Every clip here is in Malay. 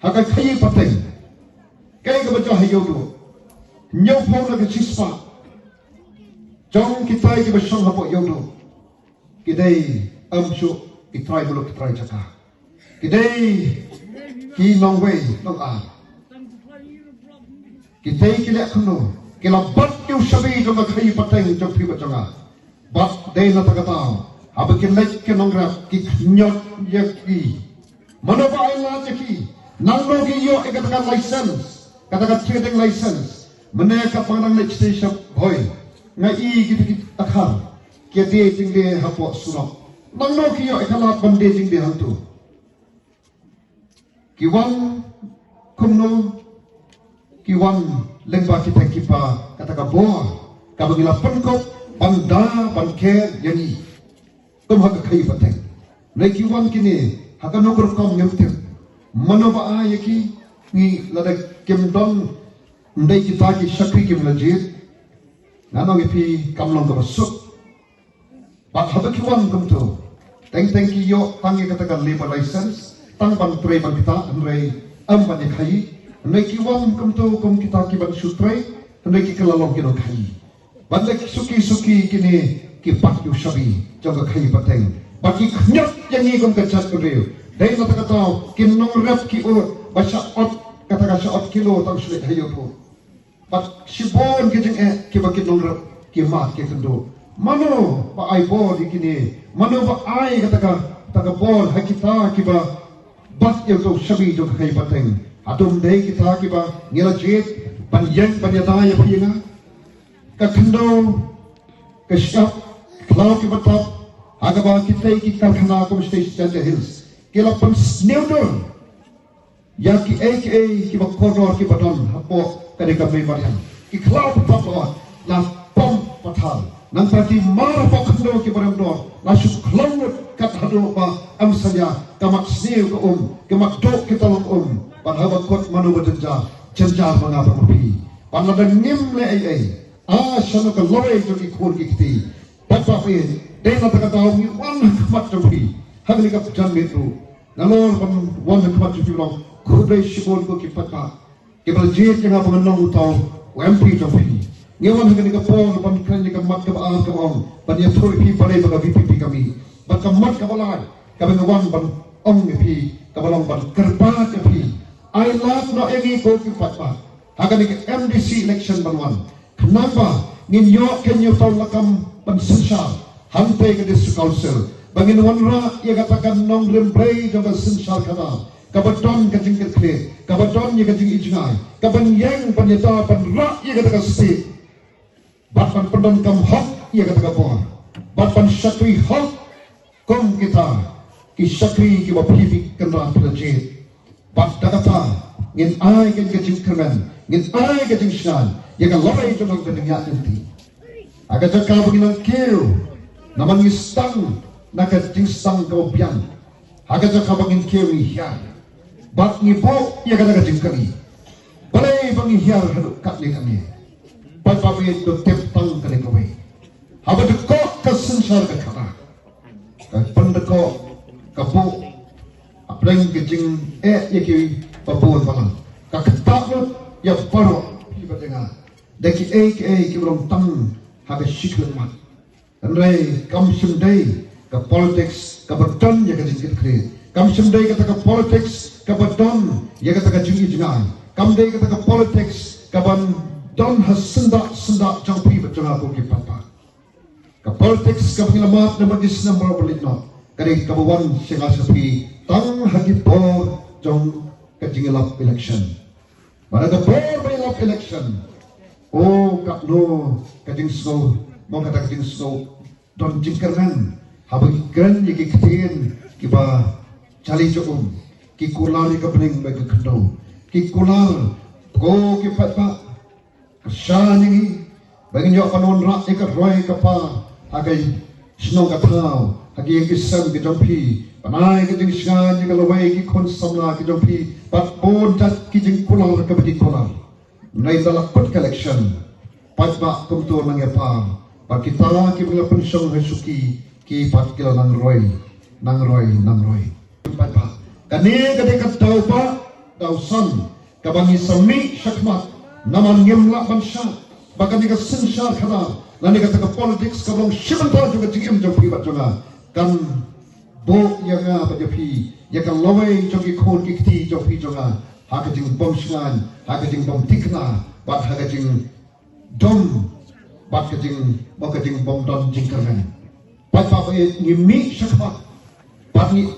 hakai kai pateng kai ka baca hayo do nyau pau na ke sispa jong kita ki basang hapo yo do kidai amsu kitrai bulu kitrai jaka kidai ki nong wei nong a kidai ki lek kuno kila bat yu sabi jong ka kai pateng jong pi bacanga bat dei na takatao abakin lek ke nong rap ki nyot yaki mana ba ai la jaki nang no gi yo ikatakan license katakan trading license mana ka pangrang lek station boy ngai gitu akhar ke dia tingde hapo surok nang no gi yo ikala bande tingde hantu kiwan kumno kiwan lengba kita kipa kataka boa kabagila penkop banda banke yani tum hak kai pateng nai kiwan kini haka no kom nyamtem manoba ayaki ni lada kemdon ndai kita ki shakri kim lajit nano ngipi kamlong ka basuk ba habaki wan kumto teng ki yo tangi katakan labor license tang ban tre ban kita andrei am ban khai ndai ki wan kumto kum kita ki ban sutrai ndai ki kalalong ki no khai ban lek suki kini ki pak yu shabi jaga khai pateng baki khnyap yangi kum ka chat ko dai na takatao kinong rap ki o basha ot kata ot kilo tang sulit hayo po bat sibon kijing ki ba kinong rap ki ma ki kendo mano ba ai bol kini mano ba ai kata bol hakita ki ba bat yo to shabi jo kai pateng atum dei kita ki ba ngila jet ban yang ban ya daya pinga ka kendo ka shap klau ki batap aga ba kita ki kalkhana ko station hills kila pan snewdon ya ki aka ki ba koror ki badon hapo kade ka mai mariam ki klau papo la pom pathal nang pati mar pa khando ki baram do la su klau kat hado ba am saja kamak snew ko kamak do ki talong pan haba kot manu badja cenjar manga papi pan la nim le ai a shano ka loe jo ki khor ki kiti papa pe de na ta ka mi wan mat to pi hagli ka jan metro nalor ban wan ka mat to long khudai shibon ko ki pata ke bal je ke na bangang utau mp to pi ngewan hagli ka pon ban kan ka mat ka ba ka on ban ya thoi pi pare ba vpp kami ban ka mat ka balai ka ban wan ban ong pi ka balong ban kerpa ka pi I love no egi ko ki pata hagli ka mdc election ban wan kenapa ngin yo ken yo tau lakam ban sensar hampe ke district council bangin wanra ia katakan nong remplay jaga sensar kata kabaton kajing kle kabaton ye kajing ijngai kaban yang panyata pan ra ia katakan state batpan pendon kam hak ia katakan bo batpan syakri hak kom kita ki syakri ki bapi kendra pelaje bat kata ngin ai ken kajing kerman ngin ai kajing shan ia kan lawai to nong pendengar nanti aga jaka bangin kill naman istang nakajing stang ko biang aga jaka bangin kill hiya bat ni bo ia kata kajing kami balai bangi hiya hadu kat le kami bat papi to tep tang kale kami haba de ko ka sensar ka kata ka pendeko ka bo apreng kajing ye ki papun palang ka ketakut ya paro ki batenga deki ki belum tang haga shikul mat andai kam sundai ka politics ka badon ya ka jingkit kre kam sundai ka politics ka badon ya ka jingi jingai kam dai ka politics ka ban don hasunda jangpi bajanga ko ki papa ka politics ka panglamat na magis na marabalik no kare ka bawan singa sapi tang hagi po jong ka jingilap election para ka po election oh kakno kajing snow mau kata kajing snow don jingkernan habagi gan yaki ketin kiba cali joom ki kular ka bening bagi kendo ki kular go ki patpa kasani bagi nyo kanon ra ka roy ka pa hagai snow ka thao hagi yaki sam ki jompi panai ka jing shan ki lawai ki kon samla ki jompi pat bon tat ki jing kular ka bagi kular nai dalak pot collection patba kumtur nang apa pakita ki mga pensong hesuki ki pat kila nang roy patba kani kade katau pa dausan kabangi sami syakmat naman ngemla bangsa bagan ni ka sensar khada lani ka politics kabong shimantar juga jigim jong pi batjonga kan bo yanga bajapi yakan lawai jogi khon ki kti jong pi jonga hakajing bom sngan hakajing bom tikna bat hakajing dom bat kajing bom don jingkaran bat pa ni mi syakmat bat ni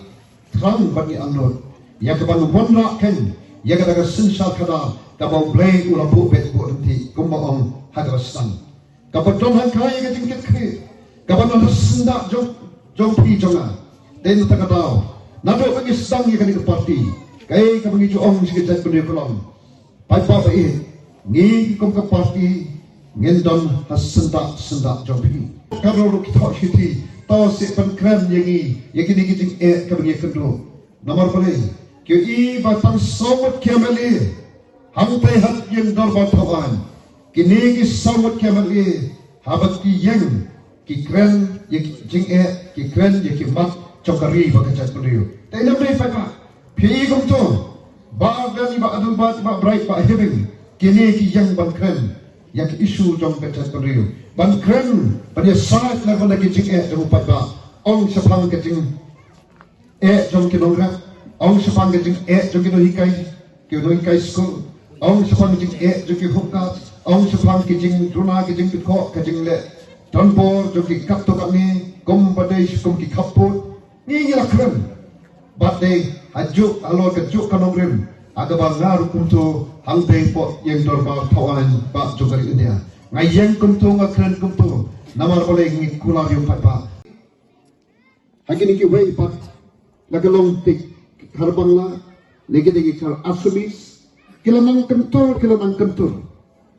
terang bat ni anot ya kabang wonra ken ya ka sensar khada kabau blay ulapu bet bu nanti kumbang hagastan kabadon hangkai ka jingkit kri kabadon senda jong pi jonga den takadau nado bagi sedang ya kani parti kai ka bagi juong sikit bende kolom pai pa bai ni kum ka parti ngendon hasenda jong pi karo ru kita hiti to se pan kran yangi yakini kijing ka bagi kendo nomor pale ke i batang somot kemali hampai hat yang darbat tawan kini ki somot kemali habat ki yang ki kran yakijing ki kran yakimat cokari bakajat beliau. Tapi nampak apa? Pi kumto, bagan iba adu bat iba bright ba hebing. Kini ki yang bangkren, yang isu jom bakajat beliau. Bangkren pada saat lagu lagi jing jom upat ba. Ong sepang kejing jom kinongra. Ong sepang kejing jom kinohikai school. Ong sepang kejing jom kihukat. Ong sepang kejing runa kejing pikok kejing le. Tanpor jom ki kapto kami. Kum badai kum ki kaput. Ni keren, badai hajuk alor kejuk kanongrim, aga bangar kumtu halde po yang dorba tawan pak jogari India. Ngayeng kumtu ngakeren kumtu, namar boleh ngikular yung patpa. Hagi niki way pat, lagalong tik harbang la, lagi lagi kar asumis, kilanang kentur,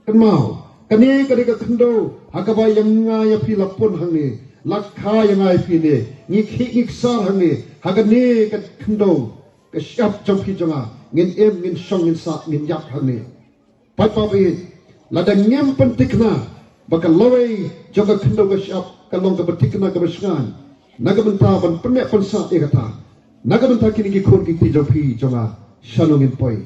kan mau, kani kadika kendo, hagaba yang ngaya pilapun hangi. Lakha yang ai pine ngik sar hangi hagani ka khndo ka syap jompi jonga ngin song ngin sa ngin yak hangi pai pa bi ladang nyam pentikna baka lawai jonga khndo ka syap ka long ka pentikna ka besngan naga benta ban penek pensa e kata naga benta kini ki khon ki jompi jonga shalongin poi